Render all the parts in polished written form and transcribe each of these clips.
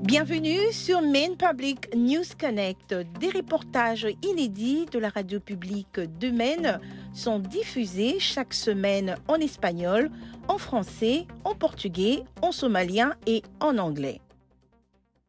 Bienvenue sur Maine Public News Connect. Des reportages inédits de la radio publique de Maine sont diffusés chaque semaine en espagnol, en français, en portugais, en somalien et en anglais.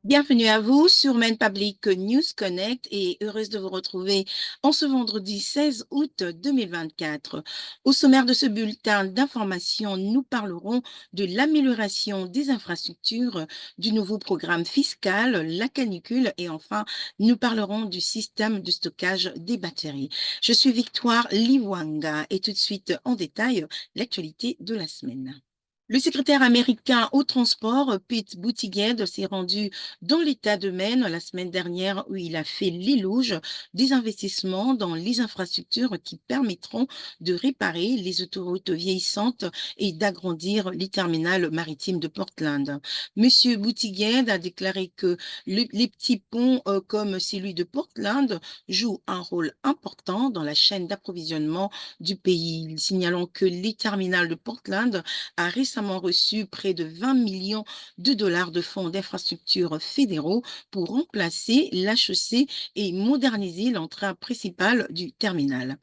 Bienvenue à vous sur Maine Public News Connect et heureuse de vous retrouver en ce vendredi 16 août 2024. Au sommaire de ce bulletin d'information, nous parlerons de l'amélioration des infrastructures, du nouveau programme fiscal, la canicule et enfin, nous parlerons du système de stockage des batteries. Je suis Victoire Liwanga et tout de suite en détail l'actualité de la semaine. Le secrétaire américain au transport, Pete Buttigieg, s'est rendu dans l'État de Maine la semaine dernière où il a fait l'éloge des investissements dans les infrastructures qui permettront de réparer les autoroutes vieillissantes et d'agrandir les terminaux maritimes de Portland. Monsieur Buttigieg a déclaré que les petits ponts comme celui de Portland jouent un rôle important dans la chaîne d'approvisionnement du pays, signalant que les terminaux de Portland a récemment reçu près de 20 millions de dollars de fonds d'infrastructure fédéraux pour remplacer la chaussée et moderniser l'entrée principale du terminal.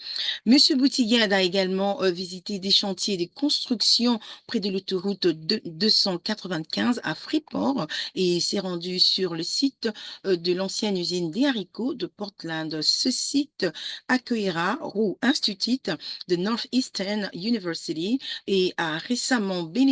Monsieur Buttigieg a également visité des chantiers de construction près de l'autoroute 295 à Freeport et s'est rendu sur le site de l'ancienne usine des haricots de Portland. Ce site accueillera Roe Institute de Northeastern University et a récemment bénéficié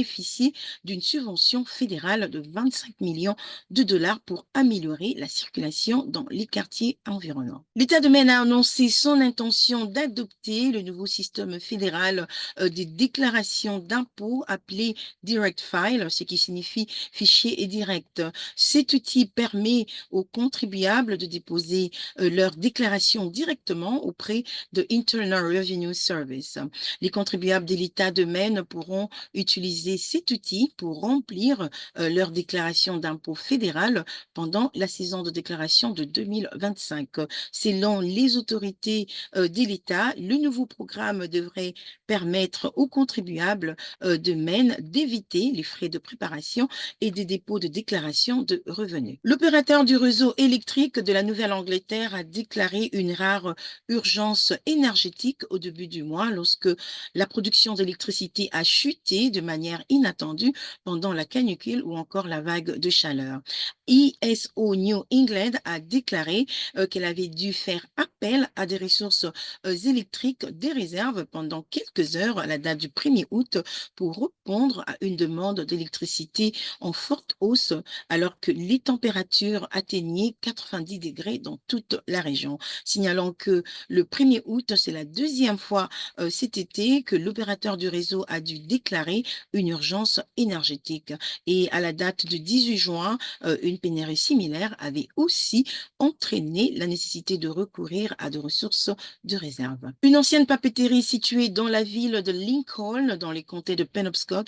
d'une subvention fédérale de 25 millions de dollars pour améliorer la circulation dans les quartiers environnants. L'État de Maine a annoncé son intention d'adopter le nouveau système fédéral des déclarations d'impôts appelé Direct File, ce qui signifie fichier direct. Cet outil permet aux contribuables de déposer leurs déclarations directement auprès de Internal Revenue Service. Les contribuables de l'État de Maine pourront utiliser cet outil pour remplir leur déclaration d'impôt fédéral pendant la saison de déclaration de 2025. Selon les autorités de l'État, le nouveau programme devrait permettre aux contribuables de Maine d'éviter les frais de préparation et des dépôts de déclaration de revenus. L'opérateur du réseau électrique de la Nouvelle-Angleterre a déclaré une rare urgence énergétique au début du mois lorsque la production d'électricité a chuté de manière inattendue pendant la canicule ou encore la vague de chaleur. ISO New England a déclaré qu'elle avait dû faire appel à des ressources électriques des réserves pendant quelques heures à la date du 1er août pour répondre à une demande d'électricité en forte hausse alors que les températures atteignaient 90 degrés dans toute la région, signalant que le 1er août, c'est la deuxième fois cet été que l'opérateur du réseau a dû déclarer une urgence énergétique. Et à la date du 18 juin, une pénurie similaire avait aussi entraîné la nécessité de recourir à des ressources de réserve. Une ancienne papeterie située dans la ville de Lincoln, dans les comtés de Penobscot,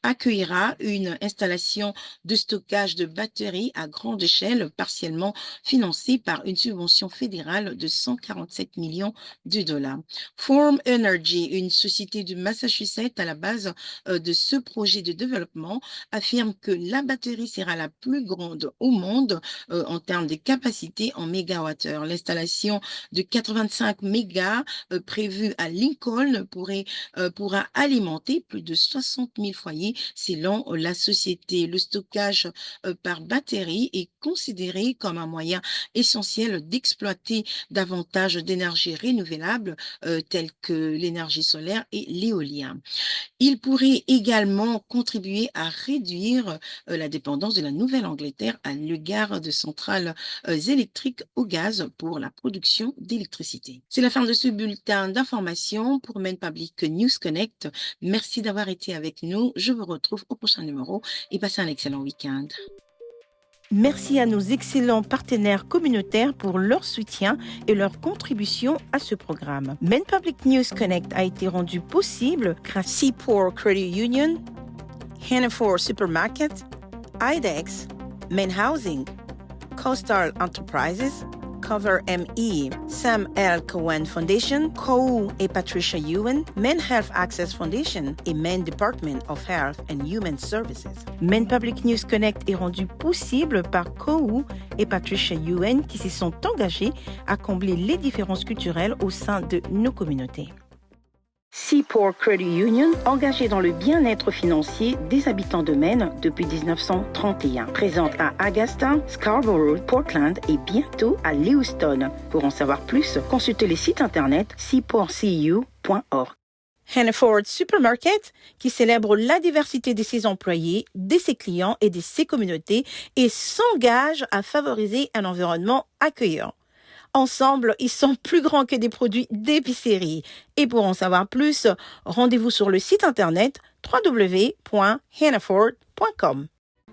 accueillera une installation de stockage de batteries à grande échelle, partiellement financée par une subvention fédérale de 147 millions de dollars. Form Energy, une société du Massachusetts à la base de ce projet de développement, affirme que la batterie sera la plus grande au monde en termes de capacité en mégawattheure. L'installation de 85 mégas prévue à Lincoln pourra alimenter plus de 60 000 foyers selon la société. Le stockage par batterie est considéré comme un moyen essentiel d'exploiter davantage d'énergie renouvelable telles que l'énergie solaire et l'éolien. Il pourrait également contribuer à réduire la dépendance de la Nouvelle-Angleterre à l'égard de centrales électriques au gaz pour la production d'électricité. C'est la fin de ce bulletin d'information pour Maine Public News Connect. Merci d'avoir été avec nous. Je vous retrouve au prochain numéro et passez un excellent week-end. Merci à nos excellents partenaires communautaires pour leur soutien et leur contribution à ce programme. Maine Public News Connect a été rendu possible grâce à Seaport Credit Union, Hannaford Supermarket, IDEX, Maine Housing, CoStar Enterprises, Cover ME, Sam L. Cohen Foundation, KOU et Patricia Ewan, Maine Health Access Foundation et Maine Department of Health and Human Services. Maine Public News Connect est rendu possible par KOU et Patricia Ewan qui s'y sont engagés à combler les différences culturelles au sein de nos communautés. Seaport Credit Union, engagée dans le bien-être financier des habitants de Maine depuis 1931. Présente à Augusta, Scarborough, Portland et bientôt à Lewiston. Pour en savoir plus, consultez les sites internet seaportcu.org. Hannaford Supermarket, qui célèbre la diversité de ses employés, de ses clients et de ses communautés et s'engage à favoriser un environnement accueillant. Ensemble, ils sont plus grands que des produits d'épicerie. Et pour en savoir plus, rendez-vous sur le site internet www.hannaford.com.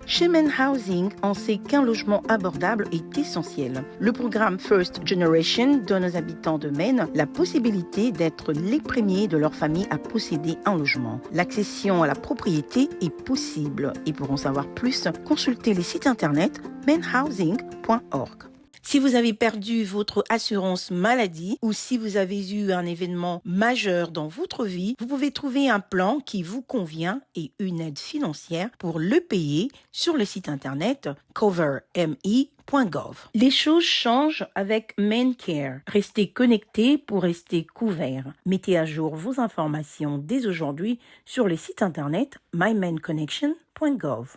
Chez Maine Housing, on sait qu'un logement abordable est essentiel. Le programme First Generation donne aux habitants de Maine la possibilité d'être les premiers de leur famille à posséder un logement. L'accession à la propriété est possible. Et pour en savoir plus, consultez les sites internet mainhousing.org. Si vous avez perdu votre assurance maladie ou si vous avez eu un événement majeur dans votre vie, vous pouvez trouver un plan qui vous convient et une aide financière pour le payer sur le site internet coverme.gov. Les choses changent avec MaineCare. Restez connectés pour rester couverts. Mettez à jour vos informations dès aujourd'hui sur le site internet mymainconnection.gov.